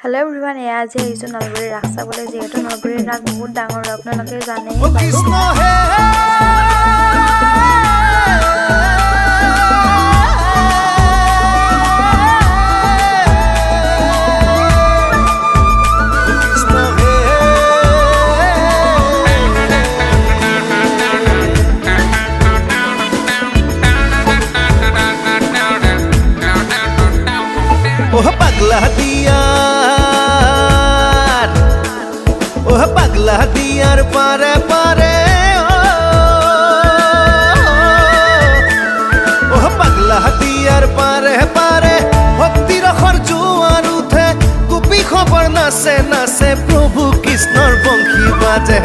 Hello' everyone, এয়া আজি আহিছোঁ নলবাৰীৰ ৰাস চাবলৈ। যিহেতু নলবাৰীৰ ৰাস বহুত ডাঙৰ, আপোনালোকে জানেই পাগলা দিয়ার পারে পারে পাগলা দিয়ার পারে পারে ভক্তির জোয়ার উঠে গোপী খবর নাচে নাচে প্রভু কৃষ্ণর বংশী বাজে।